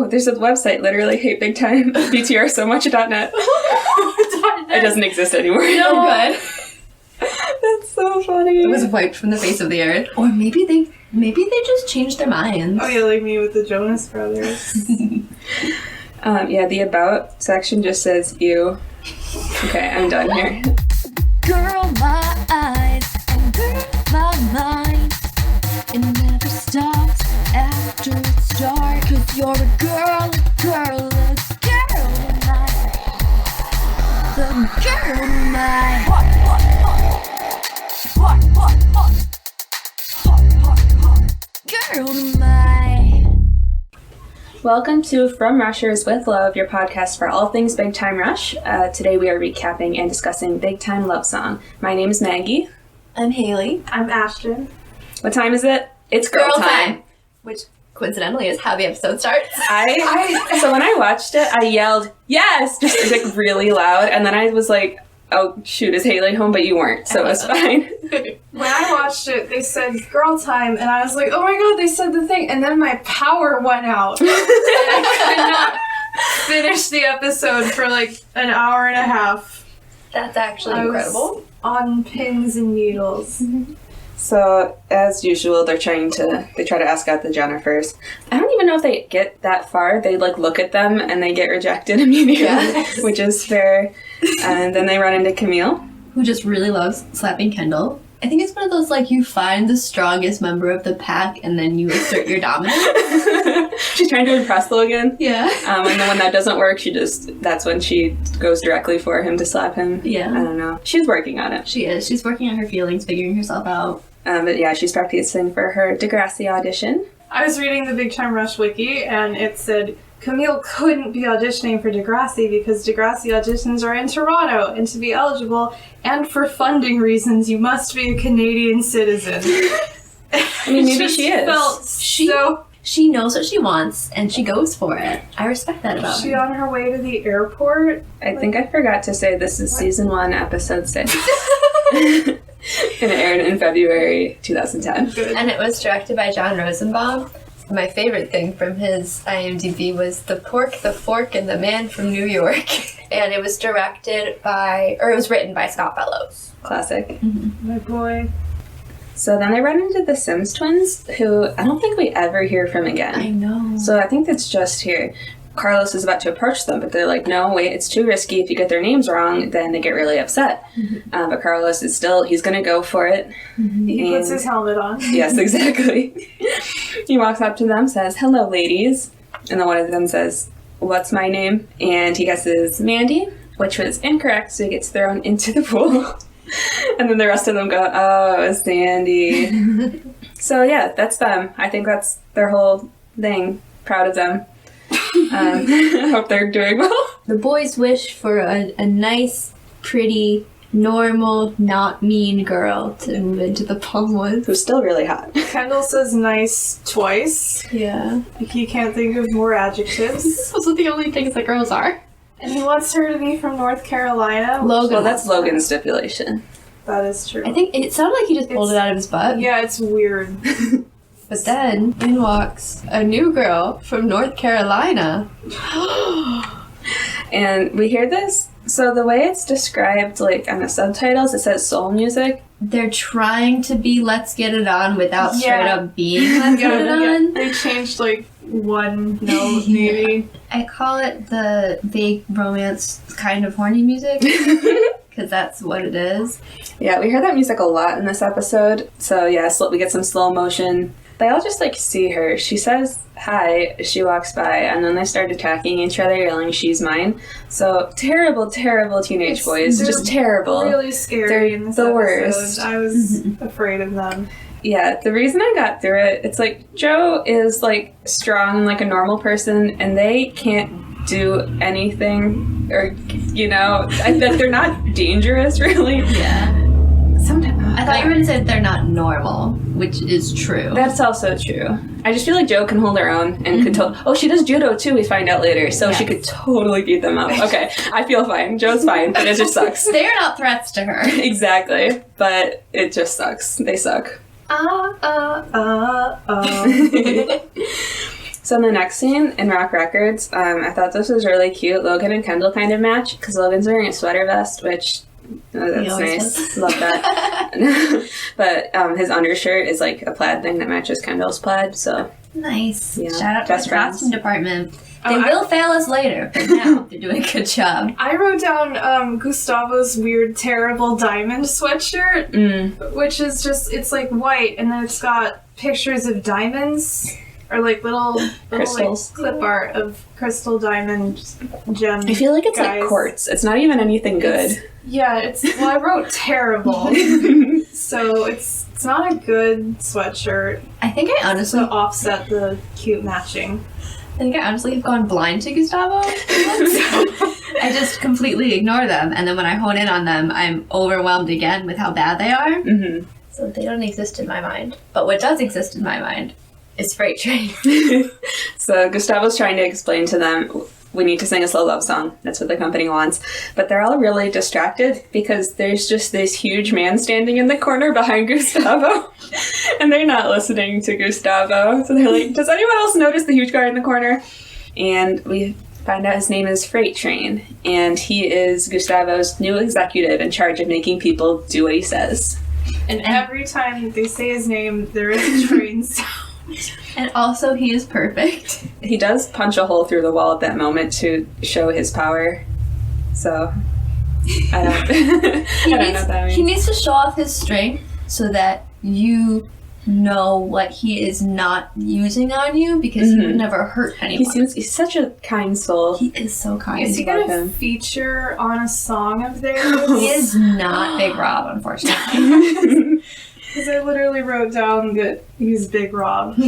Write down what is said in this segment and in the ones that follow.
There's a website, literally hate big time, btrsomuch.net. It doesn't exist anymore. No, good. That's so funny. It was wiped from the face of the earth. Or maybe they just changed their minds. Oh yeah, like me with the Jonas Brothers. The about section just says you. Okay, I'm done here. Girl, my eyes, and girl, my mind. It never stops after it's dark. 'Cause you're a girl, girl tonight. The girl tonight. Girl tonight. Welcome to From Rushers with Love, your podcast for all things Big Time Rush. Today we are recapping and discussing Big Time Love Song. My name is Maggie. I'm Haleigh. I'm Ashton. What time is it? It's girl time. Which coincidentally is how the episode starts. So when I watched it, I yelled, yes, just like really loud. And then I was like, oh shoot, is Haleigh home? But you weren't, so it was fine. When I watched it, they said girl time, and I was like, oh my god, they said the thing. And then my power went out. And I could not finish the episode for like an hour and a half. That's actually incredible. On pins and needles. Mm-hmm. So, as usual, they try to ask out the Jennifers. I don't even know if they get that far. They, look at them, and they get rejected immediately, yes. Which is fair. And then they run into Camille, who just really loves slapping Kendall. I think it's one of those, you find the strongest member of the pack, and then you assert your dominance. She's trying to impress Logan. Yeah. And then when that doesn't work, that's when she goes directly for him to slap him. Yeah. I don't know. She's working on it. She is. She's working on her feelings, figuring herself out. But yeah, she's practicing for her Degrassi audition. I was reading the Big Time Rush wiki, and it said Camille couldn't be auditioning for Degrassi because Degrassi auditions are in Toronto, and to be eligible, and for funding reasons, you must be a Canadian citizen. I mean, maybe she is. She knows what she wants, and she goes for it. I respect that about her. Is she on her way to the airport? I think I forgot to say this is Season 1, Episode 6. And it aired in February 2010. Good. And it was directed by John Rosenbaum. My favorite thing from his IMDb was The Pork, the Fork, and the Man from New York. And it was written by Scott Fellows. Classic. Mm-hmm. My boy. So then they run into the Sims twins, who I don't think we ever hear from again. I know. So I think it's just here. Carlos is about to approach them, but they're like, no, wait, it's too risky. If you get their names wrong, then they get really upset. Mm-hmm. But Carlos is he's going to go for it. Mm-hmm. He puts his helmet on. Yes, exactly. He walks up to them, says, hello, ladies. And then one of them says, what's my name? And he guesses Mandy, which was incorrect, so he gets thrown into the pool. And then the rest of them go, oh, it's Sandy. So yeah, that's them. I think that's their whole thing. Proud of them. I hope they're doing well. The boys wish for a nice, pretty, normal, not mean girl to move into the Palm Woods. Who's still really hot. Kendall says nice twice. Yeah. He can't think of more adjectives. Those are the only things that girls are. And he wants her to be from North Carolina. Logan. Well, that's Logan's stipulation. That is true. I think it sounded like he just pulled it out of his butt. Yeah, it's weird. But then in walks a new girl from North Carolina. And we hear this. So the way it's described, on the subtitles, it says soul music. They're trying to be Let's Get It On without straight up being Let's Get It On. They changed one note, maybe. I call it the vague romance kind of horny music. Because that's what it is. Yeah, we hear that music a lot in this episode. So yeah, we get some slow motion. They all just see her. She says hi as she walks by, and then they start attacking each other, yelling, she's mine. So terrible, terrible teenage boys. Just terrible. Really scary. They're in this the episode. worst. I was afraid of them. Yeah, the reason I got through it, it's Joe is strong like a normal person, and they can't do anything, or they're not dangerous really. Yeah. Sometimes I thought you were going to say they're not normal, which is true. That's also true. I just feel like Joe can hold her own and could she does judo too, we find out later, so she could totally beat them up. Okay, I feel fine. Joe's fine, but it just sucks. They're not threats to her. Exactly, but it just So in the next scene in Rock Records, I thought this was really cute. Logan and Kendall kind of match because Logan's wearing a sweater vest, which that's nice. Love that. But his undershirt is like a plaid thing that matches Kendall's plaid. So nice. Yeah, Shout out to best the friends. costume department. They will fail us later, but now they're doing a good job. I wrote down Gustavo's weird, terrible diamond sweatshirt, which is just, it's like white, and then it's got pictures of diamonds, or like little Crystals. like, clip art of crystal diamond gem. I feel like it's guys. like quartz. It's not even anything good. I wrote terrible. So it's not a good sweatshirt I think I honestly to offset the cute matching. have gone blind to Gustavo. I just completely ignore them, and then when I hone in on them, I'm overwhelmed again with how bad they are. Mm-hmm. So they don't exist in my mind. But what does exist in my mind is Freight Train. So Gustavo's trying to explain to them, we need to sing a slow love song. That's what the company wants. But they're all really distracted because there's just this huge man standing in the corner behind Gustavo. And they're not listening to Gustavo. So they're like, does anyone else notice the huge guy in the corner? And we find out his name is Freight Train. And he is Gustavo's new executive in charge of making people do what he says. And every time they say his name, there is a train sound. And also, he is perfect. He does punch a hole through the wall at that moment to show his power. So, I don't, I don't know what that means. He needs to show off his strength so that you know what he is not using on you, because he would never hurt anyone. He's such a kind soul. He is so kind. Is he love going to him. feature on a song of theirs? He is not Big Rob, unfortunately. Because I literally wrote down that he's Big Rob.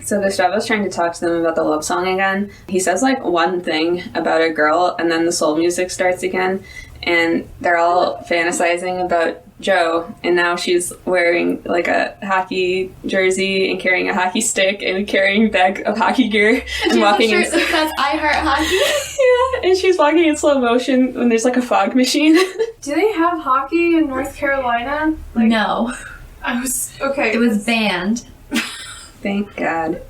So Gustavo's trying to talk to them about the love song again. He says like one thing about a girl, and then the soul music starts again, and they're all fantasizing about Joe, and now she's wearing like a hockey jersey and carrying a hockey stick and carrying a bag of hockey gear and walking in. That's I Heart Hockey. Yeah, and she's walking in slow motion when there's like a fog machine. Do they have hockey in North Carolina? No, Okay. it was banned. Thank God.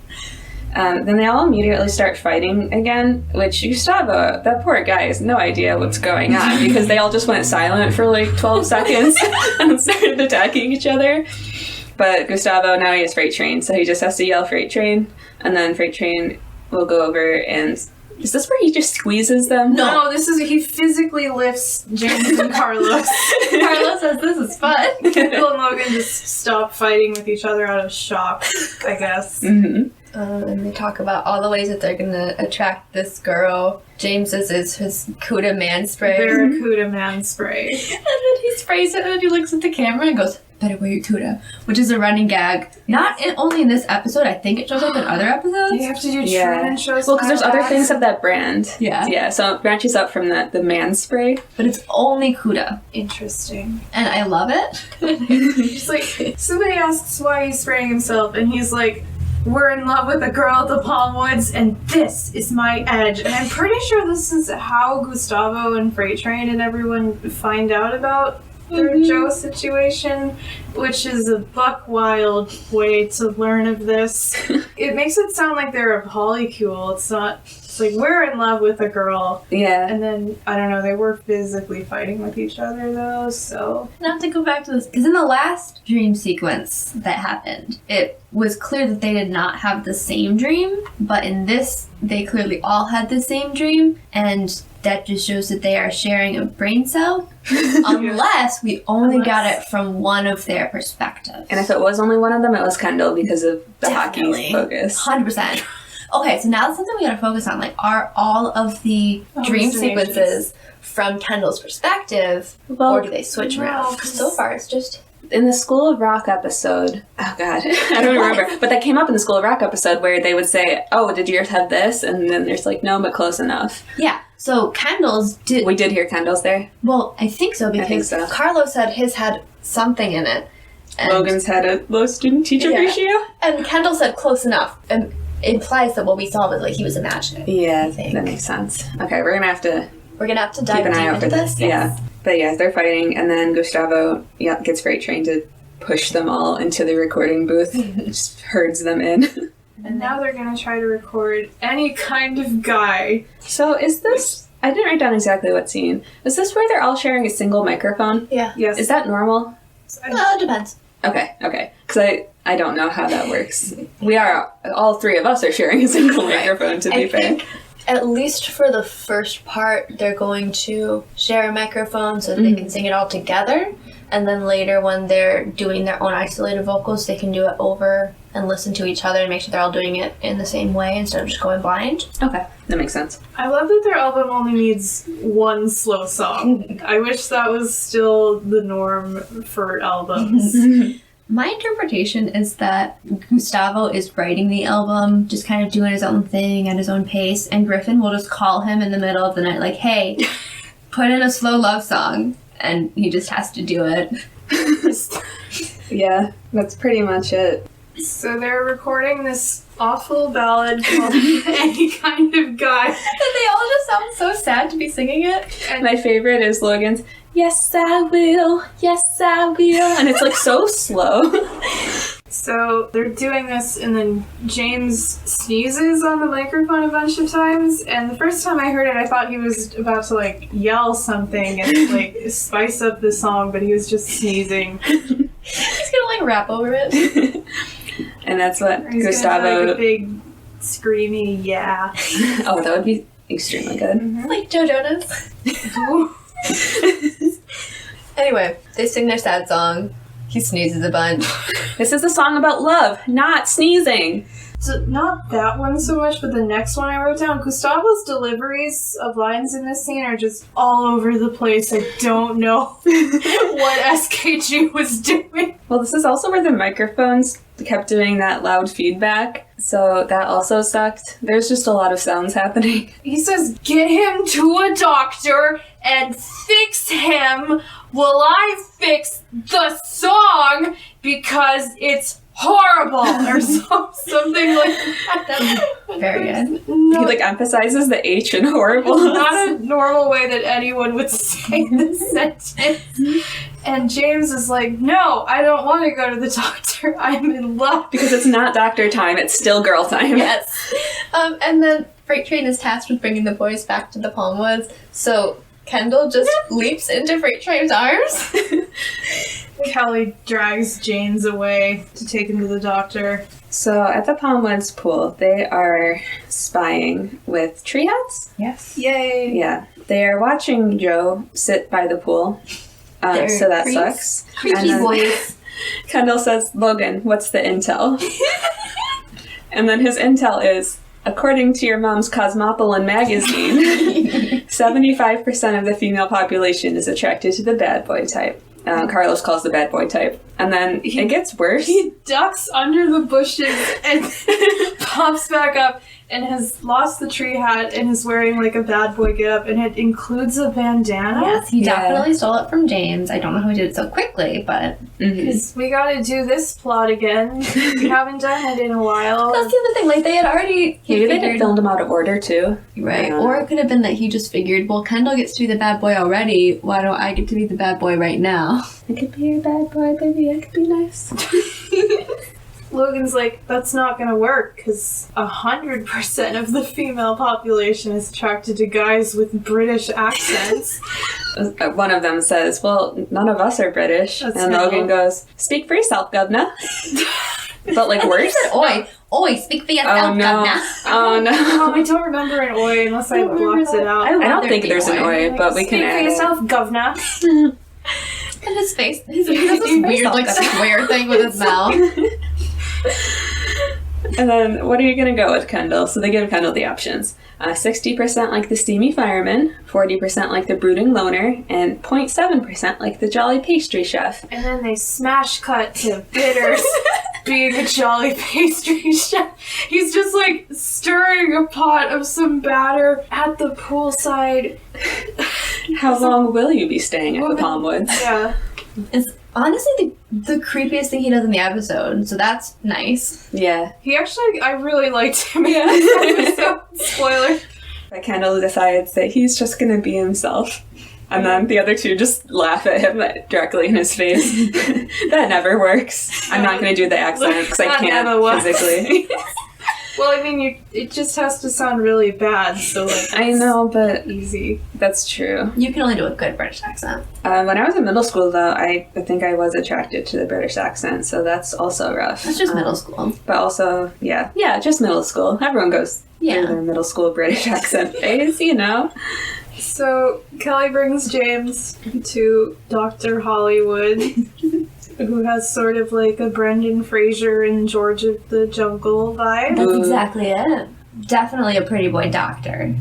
Then they all immediately start fighting again, which Gustavo, that poor guy, has no idea what's going on because they all just went silent for like 12 seconds and started attacking each other. But Gustavo, now he has Freight Train, so he just has to yell Freight Train, and then Freight Train will go over and... Is this where he just squeezes them? No, he physically lifts James and Carlos. Carlos says this is fun. Kendall and Logan just stop fighting with each other out of shock, I guess. Mm-hmm. And they talk about all the ways that they're going to attract this girl. James is his Cuda man spray. Barracuda man spray. And then he sprays it, and then he looks at the camera and goes, better wear your Cuda, which is a running gag. Not only in this episode, I think it shows up in other episodes. You have to do training shows. Well, because there's other things of that brand. Yeah. Yeah, so it branches up from the man spray. But it's only Cuda. Interesting. And I love it. Just like, somebody asks why he's spraying himself, and he's like, we're in love with a girl at the Palm Woods, and this is my edge. And I'm pretty sure this is how Gustavo and Freight Train and everyone find out about their Joe situation, which is a buck wild way to learn of this. It makes it sound like they're a polycule. It's not. It's like, we're in love with a girl. Yeah. And then, I don't know, they were physically fighting with each other, though, so... I have to go back to this, because in the last dream sequence that happened, it was clear that they did not have the same dream, but in this, they clearly all had the same dream, and that just shows that they are sharing a brain cell, unless we only got it from one of their perspectives. And if it was only one of them, it was Kendall because of the hockey focus. 100%. Okay, so now that's something we gotta focus on. Like, are all of the dream sequences from Kendall's perspective, or do they switch around? Because so far it's just... In the School of Rock episode, oh god, I don't remember, but that came up in the School of Rock episode where they would say, oh, did yours have this? And then there's like, no, but close enough. Yeah, so Kendall's did... We did hear Kendall's there. Well, I think so, because Carlos said his had something in it. And Logan's had a low student-teacher ratio. And Kendall said close enough. And implies that what we saw was like he was imagining. Yeah, that makes sense. Okay, we're gonna have to dive keep an eye out for this. Yes. Yeah. But yeah, they're fighting, and then Gustavo gets Freight Train to push them all into the recording booth. Just herds them in. And now they're gonna try to record any kind of guy. So is this... I didn't write down exactly what scene. Is this where they're all sharing a single microphone? Yeah. Yes. Is that normal? Well, it depends. Okay. Because I don't know how that works. We are... All three of us are sharing a single microphone, to be I fair. think at least for the first part, they're going to share a microphone so that they can sing it all together. And then later, when they're doing their own isolated vocals, they can do it over and listen to each other and make sure they're all doing it in the same way instead of just going blind. Okay, that makes sense. I love that their album only needs one slow song. I wish that was still the norm for albums. My interpretation is that Gustavo is writing the album, just kind of doing his own thing at his own pace, and Griffin will just call him in the middle of the night like, hey, put in a slow love song. And he just has to do it. Yeah, that's pretty much it. So they're recording this awful ballad called Any Kind of Guy. And they all just sound so sad to be singing it. And my favorite is Logan's, yes I will, and it's like so slow. So they're doing this, and then James sneezes on the microphone a bunch of times. And the first time I heard it, I thought he was about to like yell something and like spice up the song, but he was just sneezing. He's gonna like rap over it. And that's what He's Gustavo... gonna do, like, a big screamy yeah. Oh, that would be extremely good. Like Joe Jonas. Anyway, they sing their sad song. He sneezes a bunch. This is a song about love, not sneezing. So not that one so much, but the next one I wrote down, Gustavo's deliveries of lines in this scene are just all over the place. I don't know what SKG was doing. Well, this is also where the microphones kept doing that loud feedback, so that also sucked. There's just a lot of sounds happening. He says, get him to a doctor and fix him while I fix the song because it's horrible, or something like that. That's very good. He No, like emphasizes the H in horrible. not a normal way that anyone would say this sentence. And James is like, no, I don't want to go to the doctor. I'm in love. Because it's not doctor time, it's still girl time. Yes. And then Freight Train is tasked with bringing the boys back to the Palm Woods, so Kendall just leaps into Freight Train's arms. Kelly drags James away to take him to the doctor. So at the Palm Woods pool, they are spying with tree hats? Yes. Yay. Yeah. They are watching Joe sit by the pool. They're So that creeps. sucks. Creepy And then boys. Kendall says, Logan, what's the intel? And then his intel is, according to your mom's Cosmopolitan magazine, 75% of the female population is attracted to the bad boy type. Carlos calls the bad boy type. And then it gets worse. He ducks under the bushes and pops back up and has lost the tree hat and is wearing like a bad boy getup, and it includes a bandana. Yes, he Yeah. definitely stole it from James. I don't know how he did it so quickly, but Because we gotta do this plot again. We haven't done it in a while. that's the other thing. Like, they had already Maybe they figured, filmed him out of order, too. right? Yeah. Or it could have been that he just figured, well, Kendall gets to be the bad boy already. Why don't I get to be the bad boy right now? I could be your bad boy, baby. I could be nice. Logan's like, that's not gonna work, because 100% of the female population is attracted to guys with British accents. One of them says, well, none of us are British. That's and no. Logan goes, speak for yourself, governor. But like worse. Oi, speak for yourself, Oh no. governor. Oh no. Oh, I don't remember an oi unless I blocked it out. I don't there think be there's an oi. oi, but we can Speak for add it. yourself, governor. And his face, his weird, like, square thing with his mouth. And then, what are you going to go with, Kendall? So they give Kendall the options. 60% like the steamy fireman, 40% like the brooding loner, and 0.7% like the jolly pastry chef. And then they smash cut to Bitters being a jolly pastry chef. He's just like stirring a pot of some batter at the poolside. How long will you be staying at the Palm Woods? Yeah. It's honestly the creepiest thing he does in the episode, so that's nice. Yeah. He actually, I really liked him in this episode. Spoiler. But Kendall decides that he's just going to be himself. And then the other two just laugh at him directly in his face. That never works. I'm not going to do the accent because I That can't never works. physically. Well, I mean, it just has to sound really bad, so like I know, but easy. that's true. You can only do a good British accent. When I was in middle school, though, I think I was attracted to the British accent, so that's also rough. That's just middle school. But also, yeah, just middle school. Everyone goes through their middle school British accent phase, you know? So Kelly brings James to Dr. Hollywood, who has sort of like a Brendan Fraser in George of the Jungle vibe. That's exactly it. Definitely a pretty boy doctor.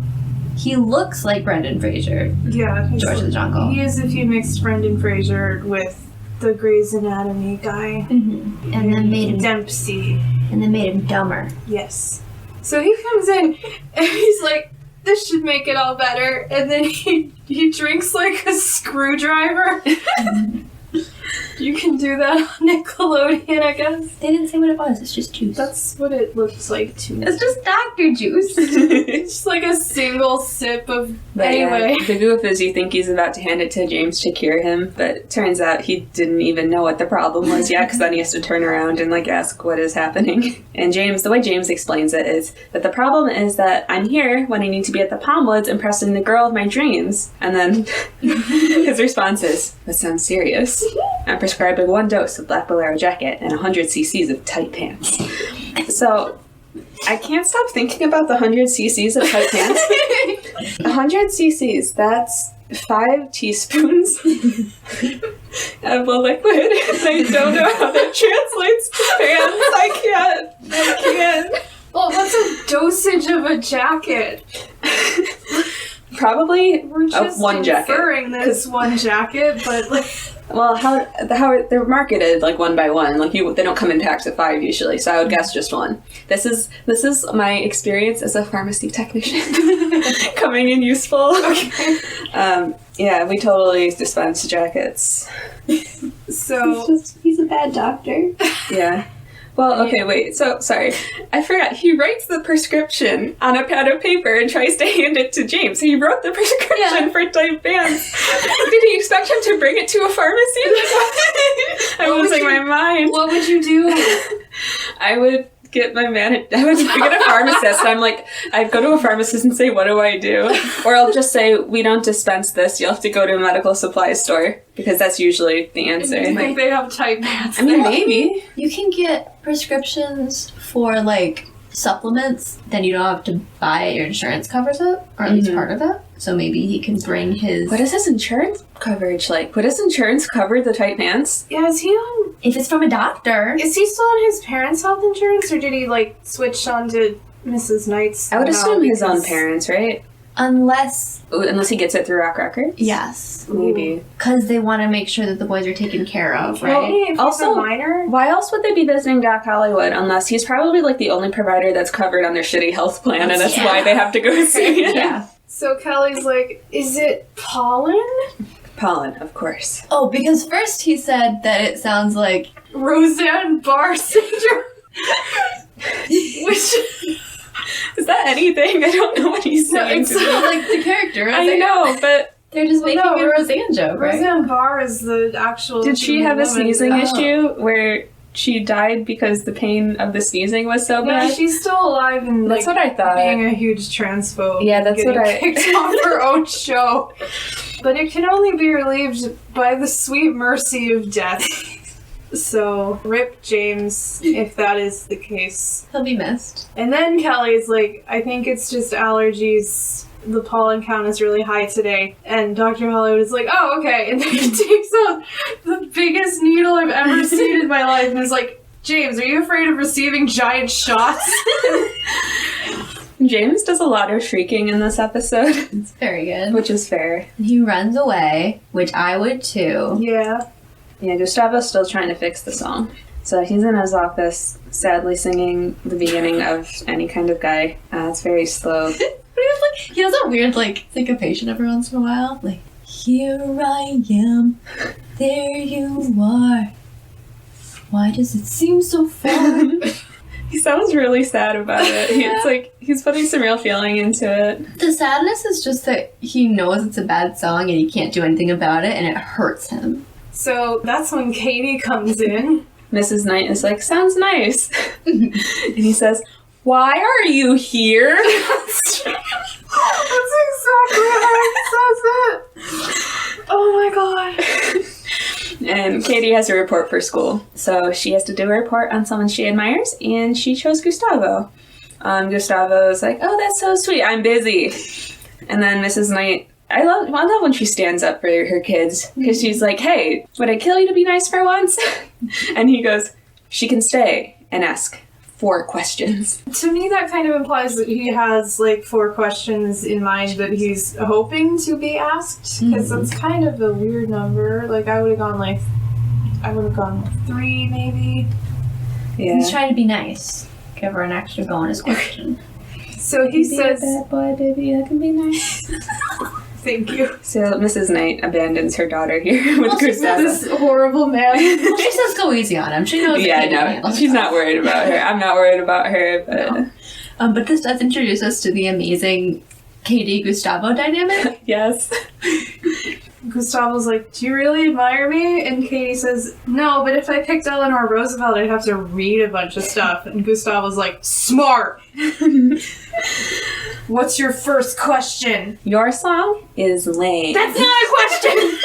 He looks like Brendan Fraser. Yeah, George of the Jungle. He is if you mixed Brendan Fraser with the Grey's Anatomy guy. Mm-hmm. And then made him Dempsey. And then made him dumber. Yes. So he comes in and he's like, this should make it all better. And then he drinks like a screwdriver. You can do that on Nickelodeon, I guess. They didn't say what it was. It's just juice. That's what it looks like to me. It's just doctor juice. It's just like a single sip of... Anyway. The goof is you think he's about to hand it to James to cure him, but it turns out he didn't even know what the problem was yet, because then he has to turn around and like ask what is happening. And James, the way James explains it is that the problem is that I'm here when I need to be at the Palmwoods impressing the girl of my dreams. And then his response is, that sounds serious. I'm prescribing 1 dose of Black Bolero jacket and 100 cc's of tight pants. So I can't stop thinking about the 100 cc's of tight pants. 100 cc's, that's 5 teaspoons of a liquid. I don't know how that translates to pants. I can't. Well, what's a dosage of a jacket? Probably We're just one jacket. inferring that it's one jacket, but like... Well, how they're marketed like one by one. Like they don't come in packs of 5 usually, so I would guess just one. This is my experience as a pharmacy technician, coming in useful. Okay. Yeah, we totally dispense jackets. So He's a bad doctor. Yeah. Well, okay, wait. So, sorry. I forgot. He writes the prescription on a pad of paper and tries to hand it to James. He wrote the prescription for tight pants. Did he expect him to bring it to a pharmacy? I'm losing my mind. what would you do? I would get my I would get a pharmacist. I'd go to a pharmacist and say, what do I do? Or I'll just say, we don't dispense this. You'll have to go to a medical supply store. Because that's usually the answer. Do you think they have tight pants? I mean, maybe. You can get prescriptions for like supplements, then you don't have to buy it. Your insurance covers it, or at least part of it. So maybe he can bring his... What is his insurance coverage like? Would his insurance cover the tight pants? Yeah, is he on... If it's from a doctor... Is he still on his parents' health insurance, or did he, like, switch on to Mrs. Knight's? I would assume his own parents, right? Unless he gets it through Rock Records? Yes. Maybe. Because they want to make sure that the boys are taken care of, right? Well, if Also, he's a minor? Why else would they be visiting Doc Hollywood unless he's probably like the only provider that's covered on their shitty health plan, and that's why they have to go see him. Yeah. So Kelly's like, is it pollen? Pollen, of course. Oh, because first he said that it sounds like... Roseanne Barr syndrome? Which... Is that anything? I don't know what he's saying. It's not like the character. I know, but... They're just making a Roseanne joke, right? Roseanne Barr is the actual... Did she have a woman. sneezing issue where she died because the pain of the sneezing was so Yeah, bad? she's still alive and That's like, what I thought. being a huge transphobe. Yeah, that's getting what I- kicked off her own show. But it can only be relieved by the sweet mercy of death. So, rip James, if that is the case. He'll be missed. And then Kelly's like, I think it's just allergies. The pollen count is really high today. And Dr. Hollywood is like, oh, okay. And then he takes out the biggest needle I've ever seen in my life and is like, James, are you afraid of receiving giant shots? James does a lot of shrieking in this episode, It's very good. which is fair. He runs away, which I would too. Yeah. Yeah, Gustavo's still trying to fix the song. So he's in his office, sadly singing the beginning of Any Kind of Guy. It's very slow. He does a weird, like, syncopation every once in a while. Like, here I am, there you are. Why does it seem so far? He sounds really sad about it. It's like he's putting some real feeling into it. The sadness is just that he knows it's a bad song and he can't do anything about it, and it hurts him. So that's when Katie comes in. Mrs. Knight is like, sounds nice. And he says, Why are you here? That's exactly how he says it. Oh my god. And Katie has a report for school. So she has to do a report on someone she admires, and she chose Gustavo. Gustavo's like, oh, that's so sweet. I'm busy. And then Mrs. Knight, I love when she stands up for her kids, because she's like, hey, would I kill you to be nice for once? And he goes, she can stay and ask 4 questions. To me, that kind of implies that he has like 4 questions in mind that he's hoping to be asked, because that's kind of a weird number. Like I would have gone with 3 maybe. Yeah. He's trying to be nice. Give her an extra bonus question. So he says, be a bad boy, baby, I can be nice. thank you. So Mrs. Knight abandons her daughter here with Gustavo. This horrible man. Well, she says go easy on him. She knows. Yeah, that he can handle no, she's not worried about her. I'm not worried about her, but... No. But this does introduce us to the amazing Katie-Gustavo dynamic. Yes. Gustavo's like, do you really admire me? And Katie says, no, but if I picked Eleanor Roosevelt, I'd have to read a bunch of stuff. And Gustavo's like, smart! What's your first question? Your song is lame. That's not a question!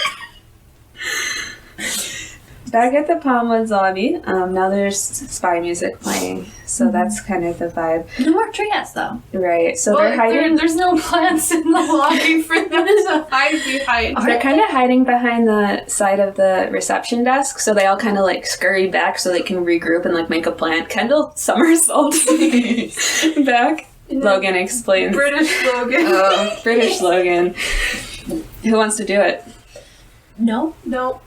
Back at the Palmwoods lobby, now there's spy music playing, so that's kind of the vibe. No more trias, though. Right, so Well, they're hiding... there's no plants in the lobby for them to hide behind. They're kind of hiding behind the side of the reception desk, so they all kind of like scurry back so they can regroup and like make a plan. Kendall somersaults back. Logan explains. British Logan. Oh, British Logan. Who wants to do it? No, No.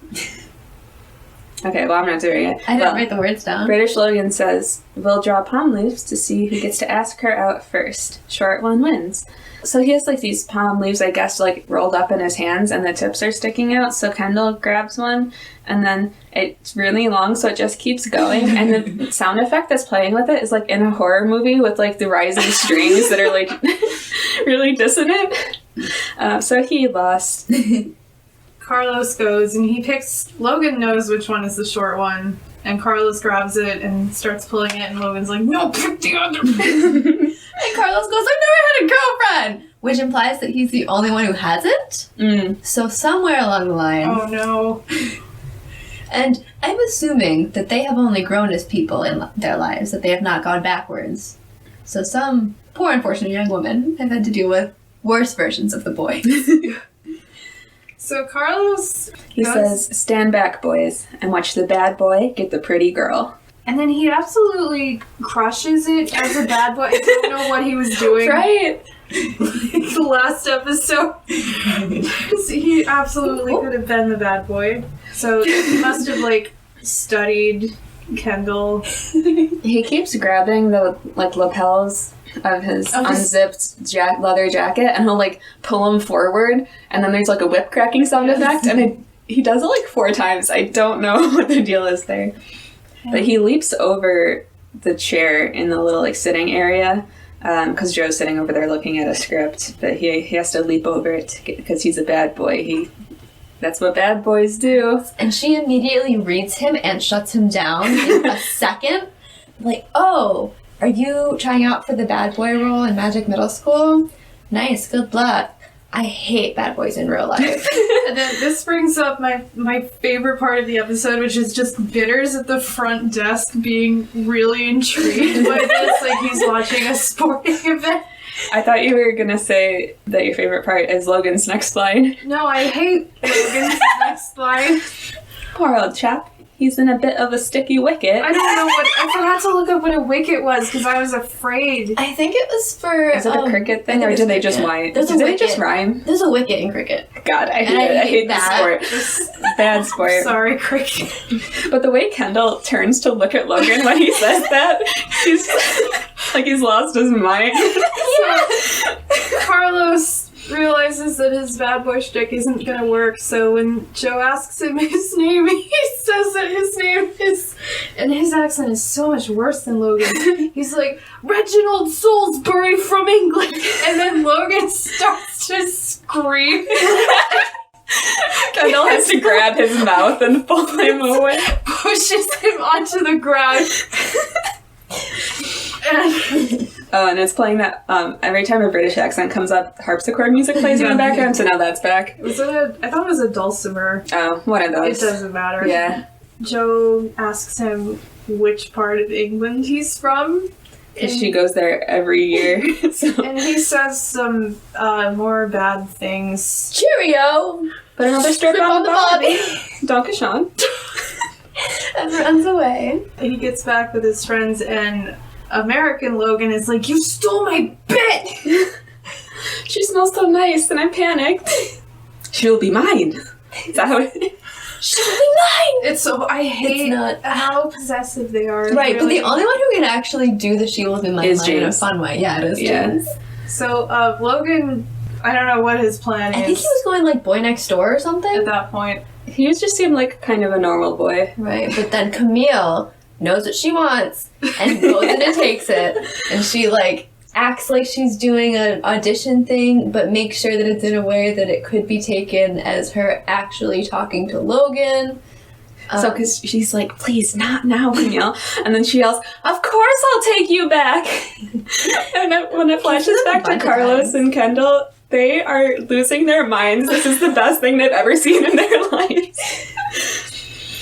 Okay, well, I'm not doing it. I didn't Well, write the words down. British Logan says, we'll draw palm leaves to see who gets to ask her out first. Short one wins. So he has like these palm leaves, I guess, like rolled up in his hands and the tips are sticking out. So Kendall grabs one and then it's really long, so it just keeps going. And the sound effect that's playing with it is like in a horror movie with like the rising strings that are like really dissonant. So he lost. Carlos goes and he picks. Logan knows which one is the short one, and Carlos grabs it and starts pulling it, and Logan's like, no, pick the other. And Carlos goes, I've never had a girlfriend! Which implies that he's the only one who hasn't. So somewhere along the line. Oh no. And I'm assuming that they have only grown as people in their lives, that they have not gone backwards. So some poor unfortunate young women have had to deal with worse versions of the boys. So Carlos He says, stand back, boys, and watch the bad boy get the pretty girl. and then he absolutely crushes it as a bad boy. I don't know what he was doing. Right? Like the last episode. He absolutely could have been the bad boy. So he must have like studied Kendall. He keeps grabbing the like lapels of his unzipped leather jacket, and he'll like pull him forward, and then there's like a whip cracking sound effect, and he does it like 4 times. I don't know what the deal is there, but he leaps over the chair in the little like sitting area because Joe's sitting over there looking at a script, but he has to leap over it because he's a bad boy. That's what bad boys do. And she immediately reads him and shuts him down in a second. Like, oh, are you trying out for the bad boy role in Magic Middle School? Nice, good luck. I hate bad boys in real life. And then this brings up my favorite part of the episode, which is just Bitters at the front desk being really intrigued by this, like he's watching a sporting event. I thought you were gonna say that your favorite part is Logan's next line. No, I hate Logan's next line. Poor old chap. He's in a bit of a sticky wicket. I don't know what. I forgot to look up what a wicket was because I was afraid. I think it was for... Is it a cricket thing, or did they just rhyme? There's a Did they wicket. just rhyme? There's a wicket in cricket. God, I hate And it. I hate that. the sport. Bad sport. Sorry, cricket. But the way Kendall turns to look at Logan when he says that, he's like he's lost his mind. Carlos realizes that his bad boy shtick isn't gonna work, so when Joe asks him his name, he says that his name is... And his accent is so much worse than Logan's. He's like, Reginald Salisbury from England! And then Logan starts to scream. Kendall has to grab his mouth and pull him away. Pushes him onto the ground. Oh, and it's playing that, every time a British accent comes up, harpsichord music plays in the background, so now that's back. I thought it was a dulcimer. Oh, one of those. It doesn't matter. Yeah. Joe asks him which part of England he's from. Because she goes there every year. So. And he says some more bad things. Cheerio! Put another strip on the body. Donkashon. And runs away. He gets back with his friends, and American Logan is like, "You stole my bit!" She smells so nice, and I'm panicked. She'll be mine. Is that how it She'll be mine! It's so, I hate not. how possessive they are. Right, really. but the only one who can actually do the she will be mine Is line in a James. fun way. Yeah, it is James. So, Logan, I don't know what his plan is I think he was going like boy next door or something. at that point. He just seemed like kind of a normal boy. Right, but then Camille knows what she wants and goes in and takes it. And she like acts like she's doing an audition thing, but makes sure that it's in a way that it could be taken as her actually talking to Logan. So, because she's like, please, not now, Camille. And then she yells, of course I'll take you back. And when it flashes back to Carlos and Kendall, they are losing their minds. This is the best thing they've ever seen in their lives.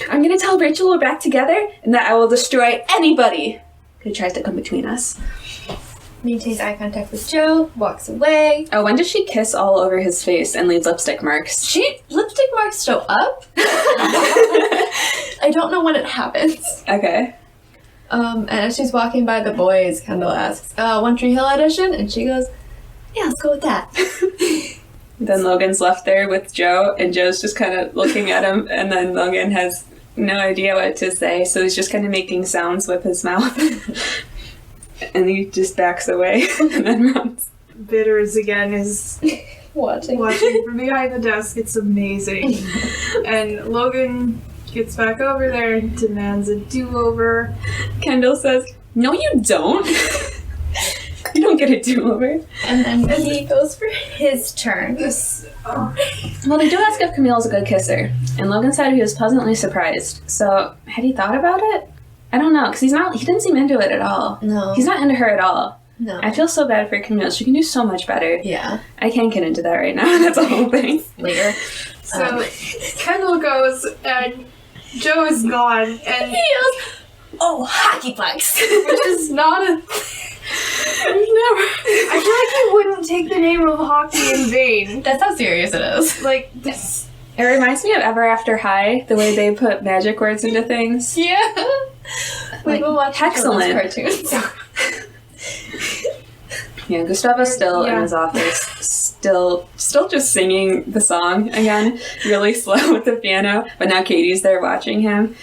I'm going to tell Rachel we're back together and that I will destroy anybody who tries to come between us. Maintains eye contact with Joe, walks away. Oh, when does she kiss all over his face and leave lipstick marks? Lipstick marks show up. I don't know when it happens. Okay. And as she's walking by the boys, Kendall asks, One Tree Hill audition? And she goes, yeah, let's go with that. Then Logan's left there with Joe, and Joe's just kind of looking at him, and then Logan has no idea what to say, so he's just kind of making sounds with his mouth. And he just backs away and then runs. Bitters again is Watching from behind the desk. It's amazing. And Logan gets back over there and demands a do-over. Kendall says, no you don't. You don't get a do-over. And then he goes for his turn. Well, they do ask if Camille's a good kisser, and Logan said he was pleasantly surprised. So, had he thought about it? I don't know, because he didn't seem into it at all. No. He's not into her at all. No. I feel so bad for Camille. She can do so much better. Yeah. I can't get into that right now. That's the whole thing. Later. So Kendall goes, and Joe is gone, and He goes, oh, hockey pucks. which is not a... I feel like he wouldn't take the name of hockey in vain. That's how serious it is. Like, this... It reminds me of Ever After High, the way they put magic words into things. Yeah. Like, We'll watch excellent. cartoons. Yeah, Gustavo's still in his office, still just singing the song again, really slow with the piano, but now Katie's there watching him.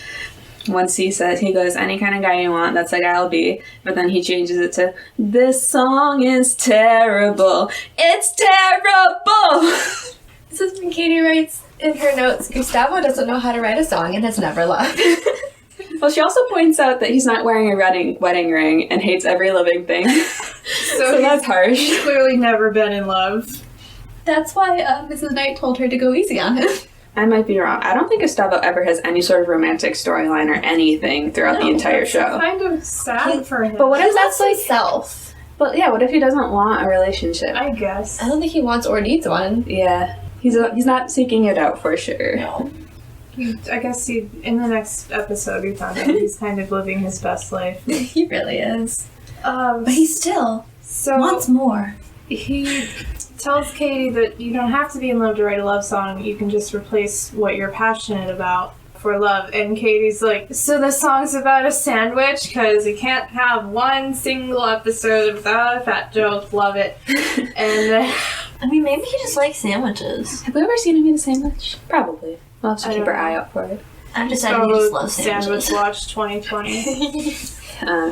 Once he goes, any kind of guy you want, that's the guy I'll be. But then he changes it to, this song is terrible. It's terrible! This is when Katie writes in her notes, Gustavo doesn't know how to write a song and has never loved. Well, she also points out that he's not wearing a wedding ring and hates every living thing. So that's harsh. He's clearly never been in love. That's why Mrs. Knight told her to go easy on him. I might be wrong. I don't think Gustavo ever has any sort of romantic storyline or anything throughout the entire show. Kind of sad for him. But what if That's that's like... self. But yeah, what if he doesn't want a relationship? I guess. I don't think he wants or needs one. Yeah. He's not seeking it out for sure. No. I guess in the next episode we found out he's kind of living his best life. He really is. But But he still wants more. He tells Katie that you don't have to be in love to write a love song. You can just replace what you're passionate about for love. And Katie's like, so the song's about a sandwich? Because you can't have one single episode without a fat joke. Love it. And I mean, maybe he just likes sandwiches. Have we ever seen him eat a sandwich? Probably. We'll have to I keep don't our know. eye out for it. I'm deciding he just loves Sandwich sandwiches. Watch 2020.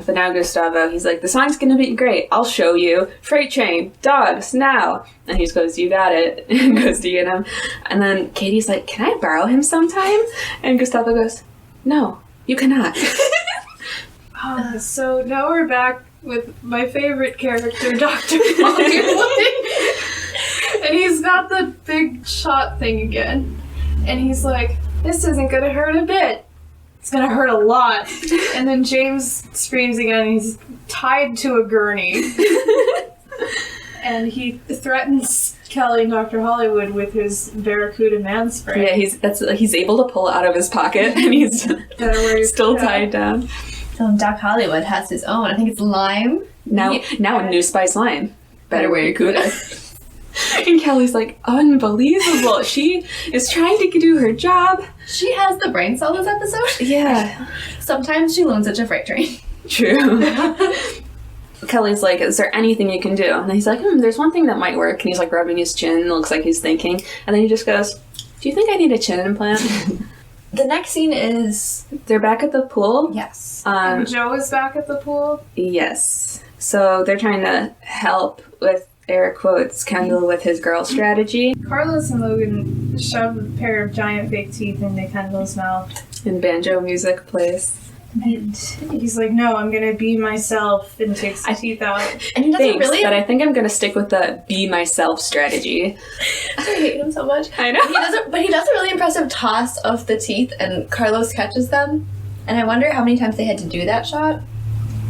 But now Gustavo, he's like, the song's gonna be great. I'll show you. Freight train, dogs, now. And he just goes, you got it. And goes to get him. And then Katie's like, can I borrow him sometime? And Gustavo goes, no, you cannot. So now we're back with my favorite character, Dr. Haleigh. And he's got the big shot thing again. And he's like, this isn't gonna hurt a bit. It's gonna hurt a lot. And then James screams again, and he's tied to a gurney. And he threatens Kelly and Dr. Hollywood with his Barracuda man spray. Yeah, he's able to pull it out of his pocket, and he's still tied down. So Doc Hollywood has his own. I think it's lime. Now a new spice lime. Better wear your Cuda. And Kelly's like, unbelievable. She is trying to do her job. She has the brain cell this episode. Yeah. Sometimes she loans it to Freight Train. True. Kelly's like, is there anything you can do? And he's like, there's one thing that might work. And he's like rubbing his chin. Looks like he's thinking. And then he just goes, do you think I need a chin implant? The next scene is... They're back at the pool. Yes. And Joe is back at the pool. Yes. So they're trying to help with, air quotes, Kendall with his girl strategy. Carlos and Logan shove a pair of giant fake teeth into Kendall's mouth. And banjo music plays. And he's like, no, I'm gonna be myself, and takes the teeth out. And he doesn't Thanks, but I think I'm gonna stick with the be myself strategy. I hate him so much. I know. But he does a really impressive toss of the teeth, and Carlos catches them. And I wonder how many times they had to do that shot.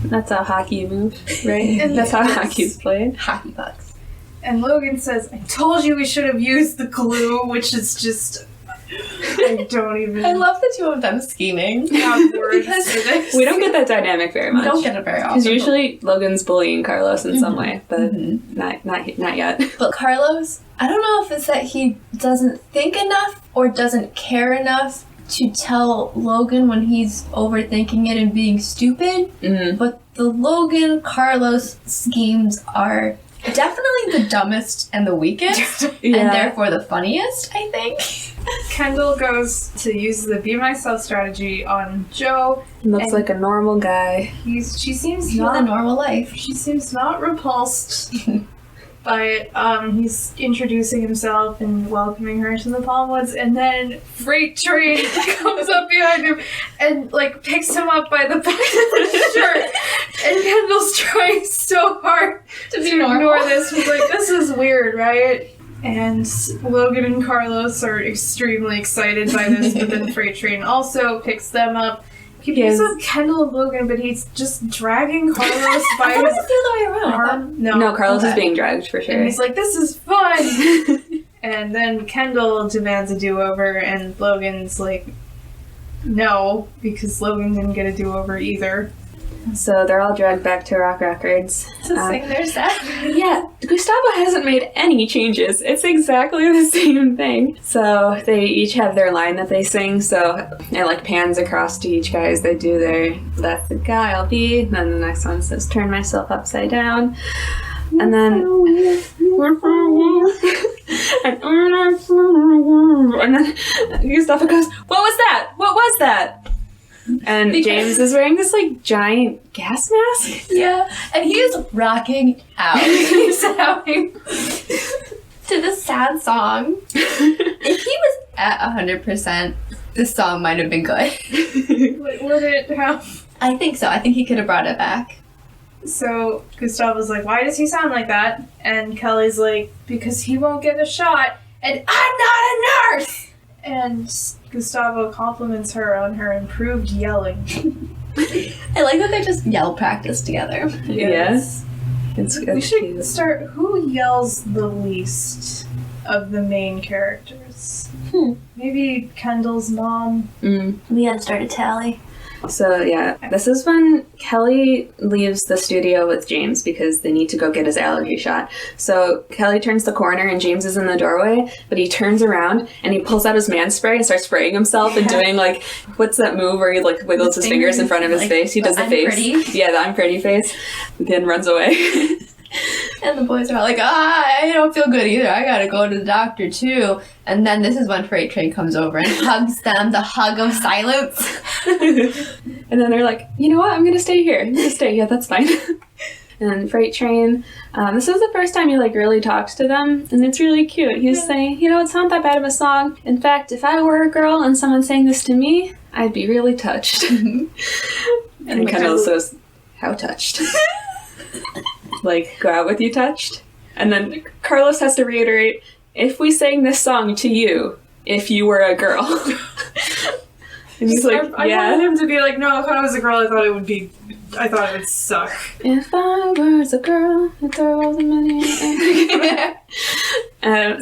That's a hockey move, right? That's how hockey's played. Hockey pucks. And Logan says, I told you we should have used the glue, which is just... I don't even... I love the two of them scheming. have words Because for this. We don't get that dynamic very much. We don't get it very often. Because usually Logan's bullying Carlos in some way, but not yet. But Carlos, I don't know if it's that he doesn't think enough or doesn't care enough to tell Logan when he's overthinking it and being stupid. Mm-hmm. But the Logan-Carlos schemes are definitely the dumbest and the weakest, Yeah. and therefore the funniest, I think. Kendall goes to use the be myself strategy on Joe. Looks And- like a normal guy. She seems With a not normal life. She seems not repulsed by it. He's introducing himself and welcoming her to the Palmwoods, and then Freight Train comes up behind him and like picks him up by the back of the shirt. And Kendall's trying so hard to ignore this. He's like, this is weird, right? And Logan and Carlos are extremely excited by this, but then Freight Train also picks them up. He picks up Kendall and Logan, but he's just dragging Carlos by I thought it his was the other way around. arm. No, Carlos is Okay. being dragged for sure. And he's like, this is fun! And then Kendall demands a do-over, and Logan's like, no, because Logan didn't get a do-over either. So they're all dragged back to Rock Records. To sing their set. Yeah, Gustavo hasn't made any changes. It's exactly the same thing. So they each have their line that they sing. So it like pans across to each guy as they do their "That's the guy I'll be." And then the next one says "Turn myself upside down." And then Gustavo goes, "What was that? What was that?" And James is wearing this like giant gas mask. Yeah, and he is rocking out. He's having to this sad song. If he was at 100%, this song might have been good. Would it have? I think so. I think he could have brought it back. So Gustavo's like, why does he sound like that? And Kelly's like, because he won't get a shot, and I'm not a nurse! And Gustavo compliments her on her improved yelling. I like that they just yell practice together. Yes. We should start, who yells the least of the main characters? Maybe Kendall's mom. We gotta start a tally. So yeah, this is when Kelly leaves the studio with James because they need to go get his allergy shot. So Kelly turns the corner and James is in the doorway, but he turns around and he pulls out his man spray and starts spraying himself and doing like, what's that move where he like wiggles his fingers in front of his face? He does the I'm face. pretty. Yeah, the I'm pretty face. Then runs away. And the boys are all like, I don't feel good either. I gotta go to the doctor too. And then this is when Freight Train comes over and hugs them, the hug of silence. And then they're like, you know what? I'm going to stay here. I'm going to stay. Yeah, that's fine. And Freight Train, this is the first time he like really talks to them, and it's really cute. He's saying, you know, it's not that bad of a song. In fact, if I were a girl and someone sang this to me, I'd be really touched. And Kendall says, how touched? Like, go out with you touched? And then Carlos has to reiterate, if we sang this song to you, if you were a girl. And he's like, I wanted him to be like, no, if I was a girl, I thought it would suck. If I was a girl, I'd throw all the money.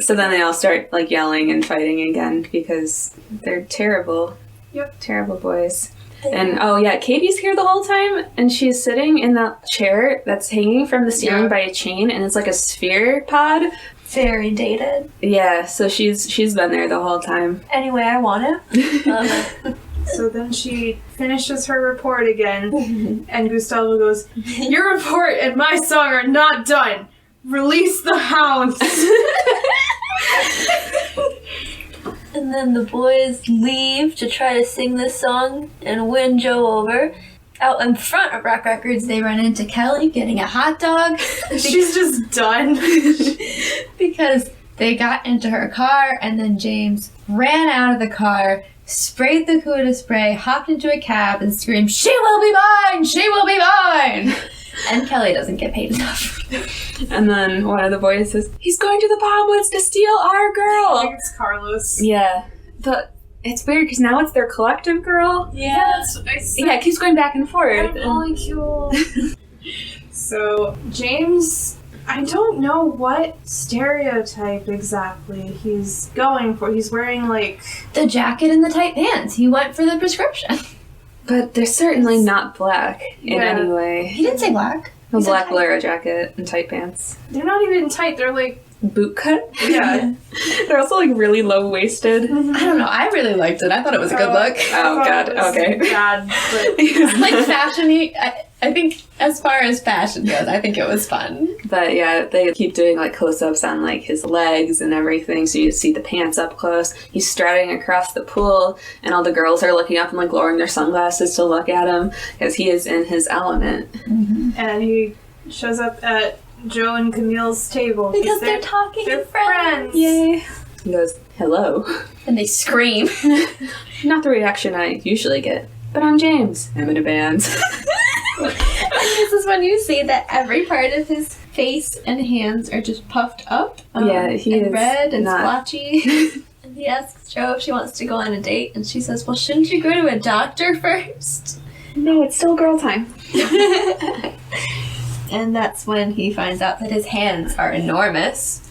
So then they all start like yelling and fighting again because they're terrible. Yep. Terrible boys. And oh yeah, Katie's here the whole time, and she's sitting in that chair that's hanging from the ceiling by a chain, and it's like a sphere pod. Very dated. Yeah, so she's been there the whole time. Anyway, I want it. So then she finishes her report again, and Gustavo goes, "Your report and my song are not done. Release the hounds." And then the boys leave to try to sing this song and win Joe over. Out in front of Rock Records, they run into Kelly getting a hot dog. She's just done. Because they got into her car, and then James ran out of the car, sprayed the Cuda spray, hopped into a cab, and screamed, "She will be mine! She will be mine!" And Kelly doesn't get paid enough. And then one of the boys says, "He's going to the Palmwoods to steal our I girl." think it's Carlos. Yeah, but it's weird because now it's their collective girl. Yeah. Yeah, it keeps going back and forth. Molecule. So James, I don't know what stereotype exactly he's going for. He's wearing like The jacket and the tight pants. He went for the prescription. But they're certainly not black in Yeah. any way. He didn't say black. A He said black tight. bolero jacket and tight pants. they're not even tight. They're like Boot cut? yeah. They're also like really low-waisted. I don't know. I really liked it. I thought it was a good look. Oh, God, okay. Bad, but Like fashion-y. I think as far as fashion goes, I think it was fun. But yeah, they keep doing like close-ups on like his legs and everything, so you see the pants up close. He's striding across the pool, and all the girls are looking up and like lowering their sunglasses to look at him because he is in his element. and he shows up at Joe and Camille's table Because they're talking they're and friends. Yay! He goes, "Hello." And they scream. Not the reaction I usually get, but I'm James. I'm in a band. This is when you see that every part of his face and hands are just puffed up. Yeah, he and is red and not- splotchy. And he asks Joe if she wants to go on a date, and she says, "Well, shouldn't you go to a doctor first?" No, it's still girl time. And that's when he finds out that his hands are enormous.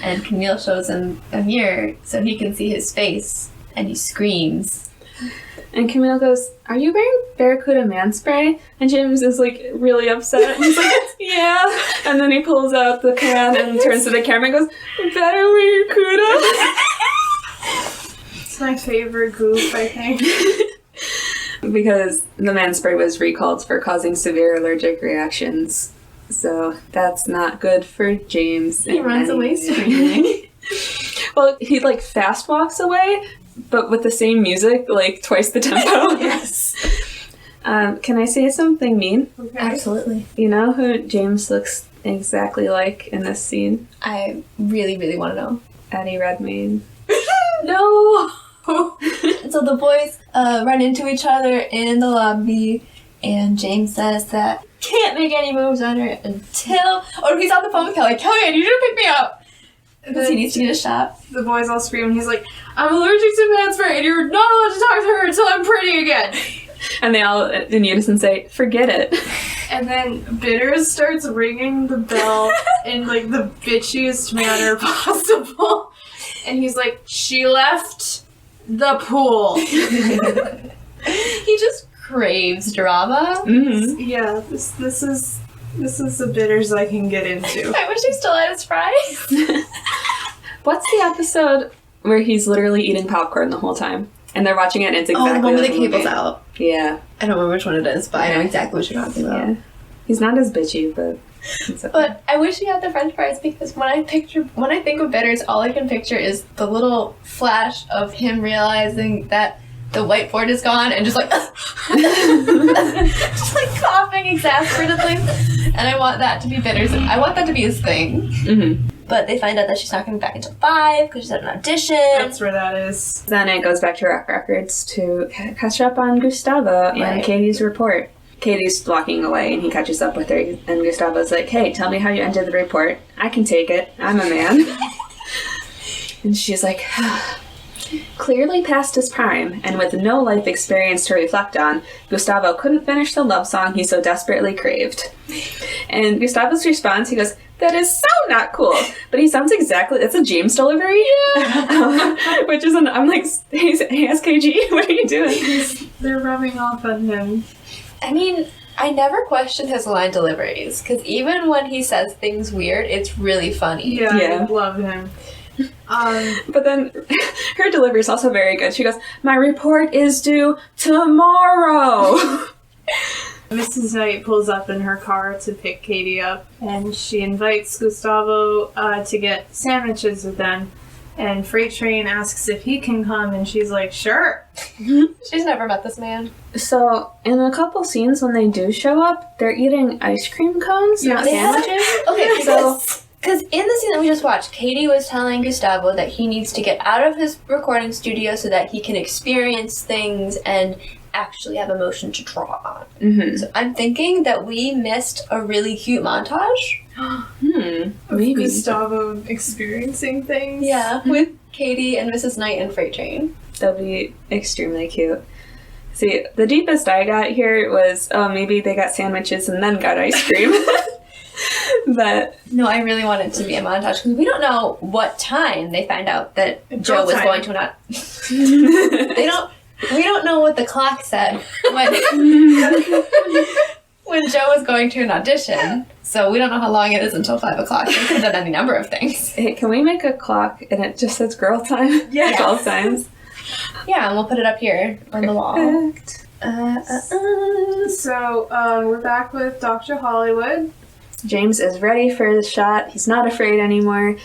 And Camille shows him a mirror so he can see his face, and he screams. And Camille goes, "Are you wearing Barracuda man spray?" And James is like really upset. And he's like, "Yeah." And then he pulls out the can and turns to the camera and goes, "Better wear Cuda." It's my favorite goof, I think. Because the man spray was recalled for causing severe allergic reactions. So that's not good for James. He in runs any away way. screaming. Well, he like fast walks away, but with the same music, like twice the tempo. Yes. Can I say something mean? Okay. Absolutely. You know who James looks exactly like in this scene? I really, really want to know. Eddie Redmayne. No! So the boys run into each other in the lobby, and James says that can't make any moves on her until... Oh, he's on the phone with Kelly. "Kelly, I need you to pick me up!" Because he needs to get a shot. The boys all scream, and he's like, "I'm allergic to man spray, and you're not allowed to talk to her until I'm pretty again." And they all in unison say, "Forget it." And then Bitters starts ringing the bell in like the bitchiest manner possible. And he's like, "She left the pool." He just craves drama. Mm-hmm. Yeah, this is the Bitters I can get into. I wish he still had his fries. What's the episode where he's literally eating popcorn the whole time? And they're watching it and it's exactly the one with like the cable's out. Yeah. I don't remember which one it is, but I know exactly what you're talking about. Yeah. He's not as bitchy, but... it's okay. But I wish he had the French fries because when I think of Bitters, all I can picture is the little flash of him realizing that the whiteboard is gone and just like just like coughing exasperately. And I want that to be Bitters. I want that to be his thing. Mm-hmm. But they find out that she's not coming back until 5 because she's at an audition. That's where that is. Then it goes back to Rock Records to catch up on Gustavo and Right. Katie's report. Katie's walking away and he catches up with her and Gustavo's like, "Hey, tell me how you ended the report. I can take it. I'm a man." And she's like, Clearly past his prime, and with no life experience to reflect on, Gustavo couldn't finish the love song he so desperately craved. And Gustavo's response, he goes, "That is so not cool." But he sounds exactly, that's a James delivery. Which is I'm like, hey SKG, what are you doing? They're rubbing off on him. I mean, I never question his line deliveries, because even when he says things weird, it's really funny. Yeah, Yeah. I love him. But then her delivery is also very good. She goes, "My report is due tomorrow." Mrs. Knight pulls up in her car to pick Katie up, and she invites Gustavo to get sandwiches with them. And Freight Train asks if he can come, and she's like, "Sure." She's never met this man. So, in a couple scenes when they do show up, they're eating ice cream cones, not They sandwiches. Okay, because in the scene that we just watched, Katie was telling Gustavo that he needs to get out of his recording studio so that he can experience things and actually have emotion to draw on. Mm-hmm. So I'm thinking that we missed a really cute montage. Maybe. Gustavo experiencing things. Yeah, with Katie and Mrs. Knight and Freight Train. That'd be extremely cute. See, the deepest I got here was, maybe they got sandwiches and then got ice cream. But No, I really want it to be a montage because we don't know what time they find out that Joe was time. going to not. We don't know what the clock said when when Joe was going to an audition. So we don't know how long it is until 5 o'clock. It could have done any number of things. hey, can we make a clock and it just says girl time? Yes. At all times. Yeah, and we'll put it up here on the wall. Perfect. So we're back with Dr. Hollywood. James is ready for the shot. He's not afraid anymore.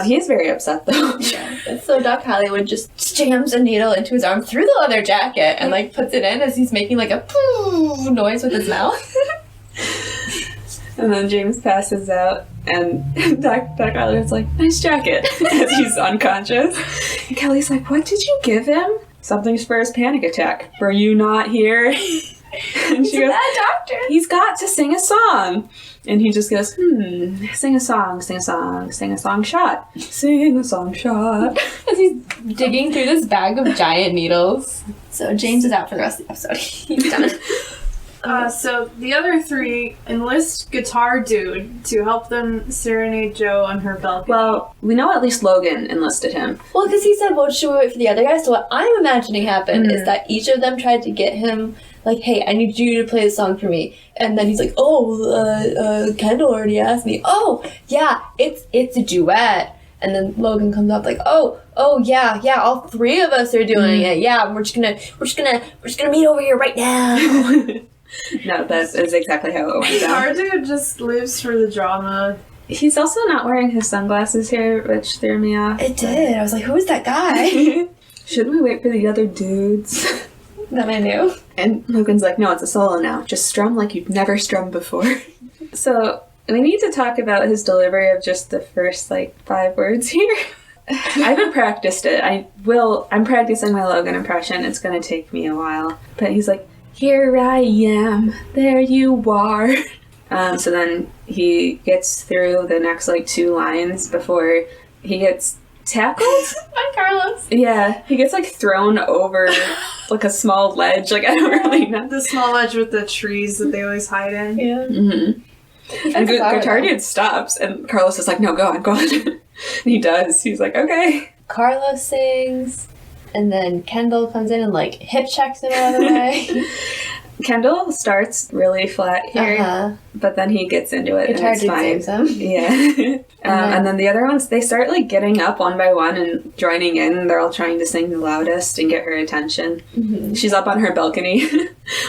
He is very upset though. And so Doc Hollywood just jams a needle into his arm through the leather jacket and like puts it in as he's making like a poo noise with his mouth. And then James passes out, and Doc Hollywood's like, "Nice jacket," as he's unconscious. And Kelly's like, "What did you give him?" "Something's for his panic attack. Were you not here?" And she goes, That doctor. "He's got to sing a song." And he just goes, "Sing a song, sing a song, sing a song shot. Sing a song shot." As he's digging through this bag of giant needles. So James is out for the rest of the episode. He's done. So the other three enlist Guitar Dude to help them serenade Joe on her balcony. Well, we know at least Logan enlisted him. Well, because he said, well, should we wait for the other guys? So what I'm imagining happened is that each of them tried to get him, like, hey, I need you to play a song for me. And then he's like, Kendall already asked me. Oh, yeah, it's a duet. And then Logan comes up like, oh, yeah, all three of us are doing it. Yeah, we're just gonna meet over here right now. No, that is exactly how it went down. Guitar Dude just lives for the drama. He's also not wearing his sunglasses here, which threw me off. It did. I was like, who is that guy? Shouldn't we wait for the other dudes? That I knew. And Logan's like, "No, it's a solo now. Just strum like you've never strummed before." So we need to talk about his delivery of just the first, 5 words here. I haven't practiced it. I'm practicing my Logan impression. It's going to take me a while. But he's like, "Here I am, there you are." So then he gets through the next 2 lines before he gets tackled. By Carlos. Yeah, he gets thrown over a small ledge. I don't really know. The small ledge with the trees that they always hide in. Yeah. Mm-hmm. And Guitar Dude stops, and Carlos is like, "No, go on, go on." And he does. He's like, "Okay." Carlos sings, and then Kendall comes in and hip checks him out of the way. Kendall starts really flat here, but then he gets into it, Guitar and it's Dude fine. saves him. Yeah. And then the other ones, they start getting up one by one and joining in. They're all trying to sing the loudest and get her attention. Mm-hmm. She's up on her balcony,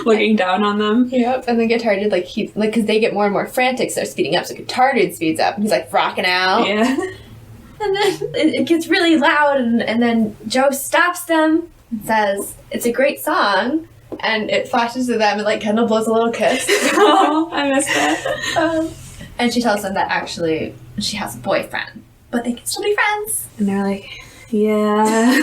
looking down on them. Yep. And then Guitar Dude because they get more and more frantic, so they're speeding up. So Guitar Dude speeds up, and he's rocking out. Yeah. And then it gets really loud, and then Joe stops them and says, "It's a great song." And it flashes to them, and Kendall blows a little kiss. Oh, I missed that. And she tells them that actually she has a boyfriend, but they can still be friends And they're like, "Yeah."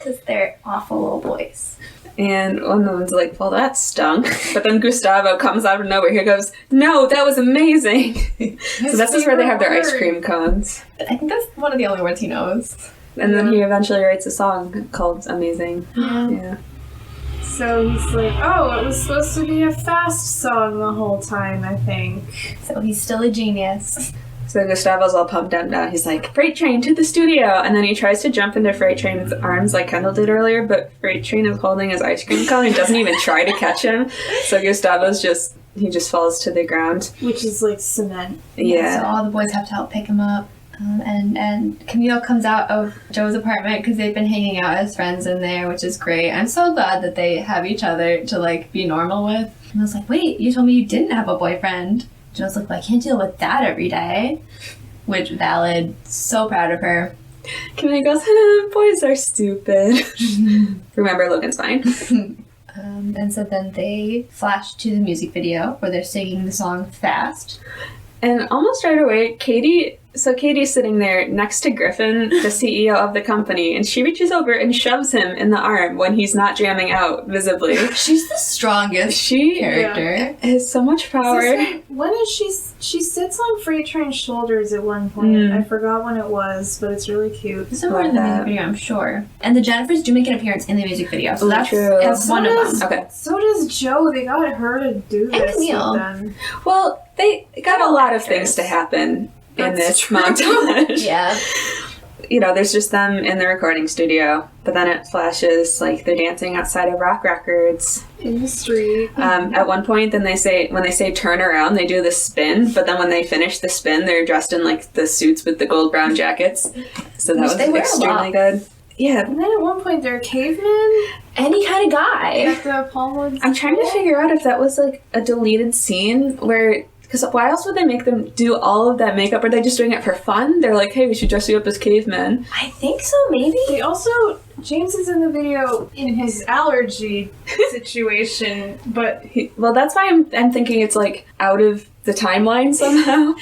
because they're awful little boys. And one of them's like, "Well, that stunk." But then Gustavo comes out of nowhere. He goes, "No, that was amazing." So this is where they have their ice cream cones. But I think that's one of the only words he knows. And then he eventually writes a song called Amazing. Yeah. So he's like, oh, it was supposed to be a fast song the whole time, I think. So he's still a genius. So Gustavo's all pumped up now. He's like, Freight Train to the studio! And then he tries to jump into Freight Train's arms like Kendall did earlier, but Freight Train is holding his ice cream cone and doesn't even try to catch him. So Gustavo's just falls to the ground. Which is like cement. Yeah. So all the boys have to help pick him up. And Camille comes out of Joe's apartment because they've been hanging out as friends in there, which is great. I'm so glad that they have each other to, like, be normal with. And I was like, wait, you told me you didn't have a boyfriend. Joe's like, well, I can't deal with that every day. Which, valid. So proud of her. Camille goes, boys are stupid. Remember, Logan's fine. And so then they flash to the music video where they're singing the song Fast. And almost right away, Katie's sitting there next to Griffin, the CEO of the company, and she reaches over and shoves him in the arm when he's not jamming out, visibly. She's the strongest character. Has so much power. When is she sits on Freight Train's shoulders at one point. I forgot when it was, but it's really cute. Somewhere in the music video, I'm sure. And the Jennifers do make an appearance in the music video, so that's true. one of them. Okay. So does Joe. They got her to do this Camille. with them. Well, they got a lot of things to happen in this montage. Yeah. You know, there's just them in the recording studio, but then it flashes like they're dancing outside of Rock Records In the street. at one point. Then when they say turn around, they do the spin, but then when they finish the spin, they're dressed in like the suits with the gold brown jackets. So that was extremely good. Yeah. And then at one point they're cavemen Any kind of guy. at the Palmwood. I'm trying to figure out if that was like a deleted scene where. Because why else would they make them do all of that makeup? Are they just doing it for fun? They're like, hey, we should dress you up as cavemen. I think so, maybe. They also, James is in the video in his allergy situation, but Well, that's why I'm thinking it's like out of the timeline somehow.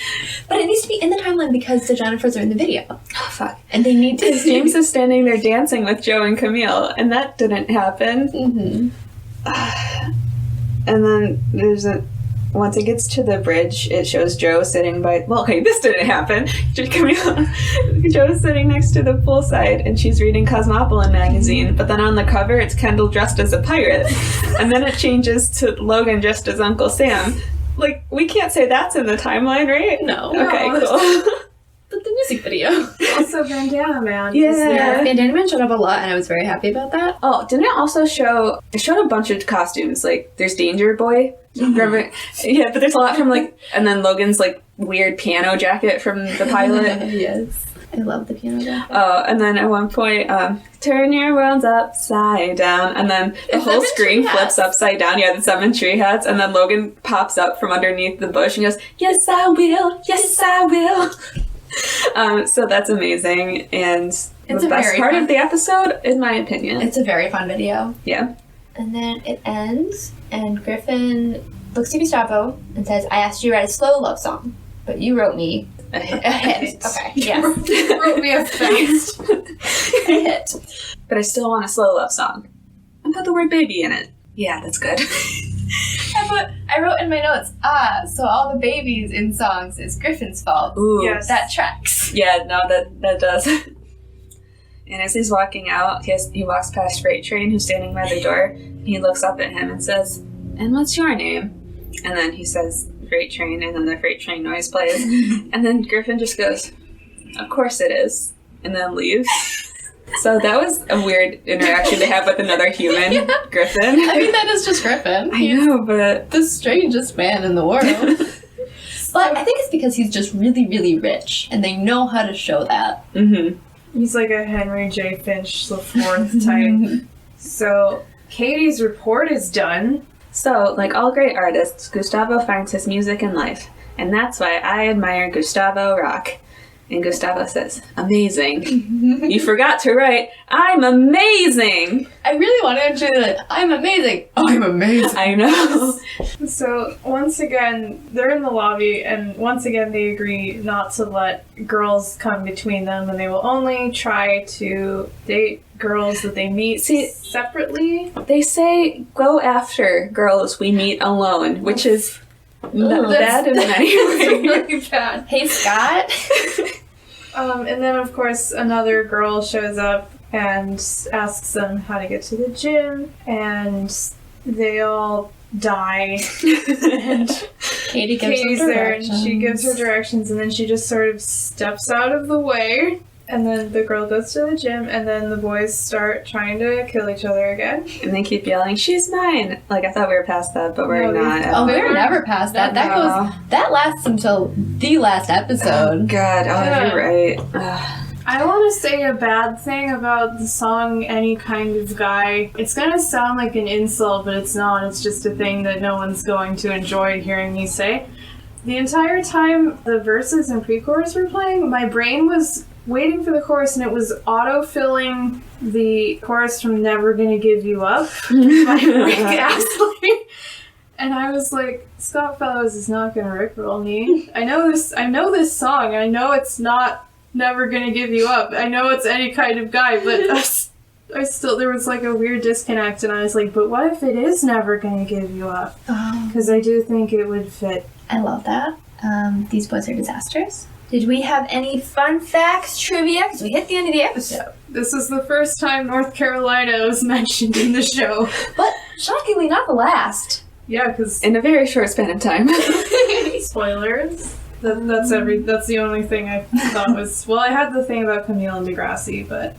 But it needs to be in the timeline because the Jennifers are in the video. Oh, fuck. And they need to. James is standing there dancing with Joe and Camille, and that didn't happen. Mm-hmm. And then once it gets to the bridge, it shows Joe sitting by... Well, okay, this didn't happen. Joe's sitting next to the poolside, and she's reading Cosmopolitan magazine. But then on the cover, it's Kendall dressed as a pirate. And then it changes to Logan dressed as Uncle Sam. Like, we can't say that's in the timeline, right? No. Okay, No. cool. But the music video. also Bandana Man. Yeah. is there. Bandana Man showed up a lot, and I was very happy about that. Oh, didn't it also show... It showed a bunch of costumes. Like, there's Danger Boy. Remember? Yeah, but there's a lot from, like... And then Logan's, like, weird piano jacket from the pilot. Yes. I love the piano jacket. Oh, and then at one point, turn your worlds upside down, and then the whole seven screen tree flips hats. upside down. Yeah, the 7 tree hats, and then Logan pops up from underneath the bush and goes, "Yes, I will. Yes, I will." So that's amazing, and It's the a best very part fun- of the episode, in my opinion. It's a very fun video. Yeah. And then it ends, and Griffin looks to Gustavo and says, I asked you to write a slow love song, but you wrote me a hit. Okay, yes. You wrote me a fast. A hit. But I still want a slow love song. And put the word baby in it. Yeah, that's good. I wrote in my notes, so all the babies in songs is Griffin's fault. Ooh. Yes. That tracks. Yeah, no, that does. And as he's walking out, he walks past Freight Train, who's standing by the door. He looks up at him and says, "And what's your name?" And then he says, "Freight Train," and then the Freight Train noise plays. And then Griffin just goes, "Of course it is," and then leaves. So that was a weird interaction to have with another human, Yeah. Griffin. I mean, that is just Griffin. I know, but... The strangest man in the world. But I think it's because he's just really, really rich, and they know how to show that. Mm-hmm. He's like a Henry J. Finch the fourth type. So Katie's report is done. So, like all great artists, Gustavo finds his music in life. And that's why I admire Gustavo Rock. And Gustavo says, "Amazing." You forgot to write, "I'm amazing." I really wanted to. I'm amazing. I'm amazing. I know. So once again, they're in the lobby, and once again they agree not to let girls come between them, and they will only try to date girls that they meet separately. They say, go after girls we meet alone, which is bad in many It's ways. really bad. Hey, Scott. And then, of course, another girl shows up and asks them how to get to the gym, and they all die. And Katie gives Katie's them there, and directions. she gives her directions, and then she just sort of steps out of the way. And then the girl goes to the gym, and then the boys start trying to kill each other again. And they keep yelling, "She's mine!" Like, I thought we were past that, but we're No, not. Oh, They we're were- never past that. That No. that lasts until the last Oh, episode. God. Oh, Yeah. you're right. Ugh. I want to say a bad thing about the song Any Kind of Guy. It's going to sound like an insult, but it's not. It's just a thing that no one's going to enjoy hearing me say. The entire time the verses and pre-chorus were playing, my brain was waiting for the chorus, and it was auto-filling the chorus from Never Gonna Give You Up by Rick Astley. And I was like, Scott Fellows is not gonna rickroll me. I know this song. I know it's not Never Gonna Give You Up. I know it's Any Kind of Guy, but I still, there was like a weird disconnect, and I was like, but what if it is Never Gonna Give You Up? Because I do think it would fit. I love that. These boys are disasters. Did we have any fun facts, trivia? Because we hit the end of the episode. This is the first time North Carolina was mentioned in the show. But shockingly, not the last. Yeah, because In a very short span of time. spoilers. That's the only thing I thought was. Well, I had the thing about Camille and Degrassi, but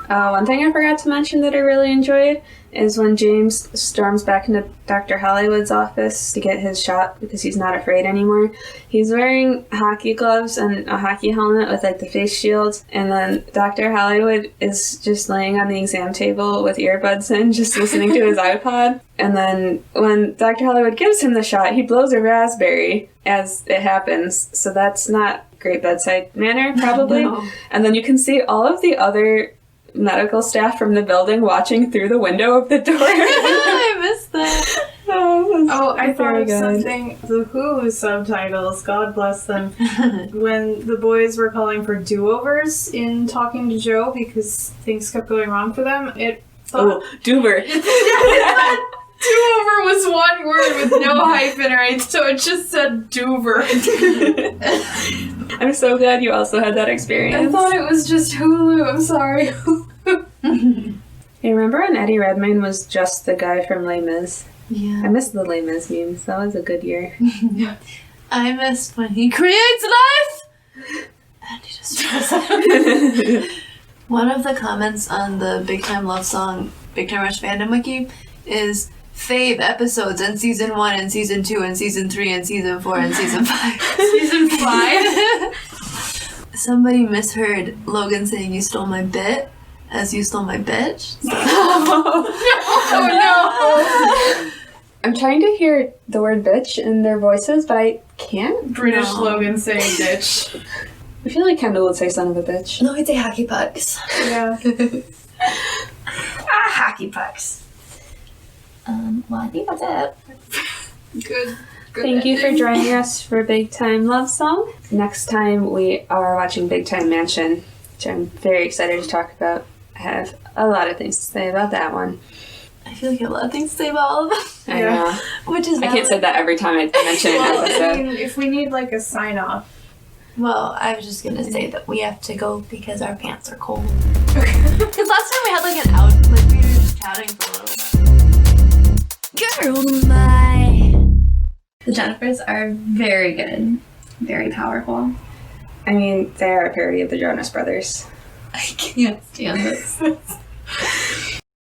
One thing I forgot to mention that I really enjoyed is when James storms back into Dr. Hollywood's office to get his shot because he's not afraid anymore. He's wearing hockey gloves and a hockey helmet with like the face shield, and then Dr. Hollywood is just laying on the exam table with earbuds in, just listening to his iPod. And then when Dr. Hollywood gives him the shot, he blows a raspberry as it happens, so that's not great bedside manner, probably. No. And then you can see all of the other medical staff from the building watching through the window of the door. I missed that. oh, I thought very of good. something. The Who subtitles, God bless them, when the boys were calling for do-overs in Talking to Joe because things kept going wrong for them. It thought Oh, Doover. do-over was one word with no hyphen or anything, so it just said Doover. I'm so glad you also had that I experience. thought it was just Hulu. I'm sorry. You remember when Eddie Redmayne was just the guy from Les Mis? Yeah. I miss the Les Mis memes. That was a good year. I missed when he creates life and he destroys it. One of the comments on the Big Time Love Song Big Time Rush fandom wiki is fave episodes in season 1 and season 2 and season 3 and season 4 and season 5. Season 5? Somebody misheard Logan saying you stole my bit as you stole my bitch. Oh I'm trying to hear the word bitch in their voices, but I can't. no! British No. Logan saying bitch. I feel like Kendall would say son of a bitch. No, it's a hockey pucks. Yeah. Hockey pucks. Well, I think that's it. Good. Thank you for joining us for Big Time Love Song. Next time we are watching Big Time Mansion, which I'm very excited to talk about. I have a lot of things to say about that one. I feel like I have a lot of things to say about all of them. I Yeah. know. Which is I can't say that every time I mention an Well, I episode. mean, if we need like a sign off. Well, I was just gonna say that we have to go because our pants are cold. Because last time we had like an out, like we were just chatting for a little. Girl, my. The Jennifers are very good, very powerful. I mean, they are a parody of the Jonas Brothers. I can't stand this.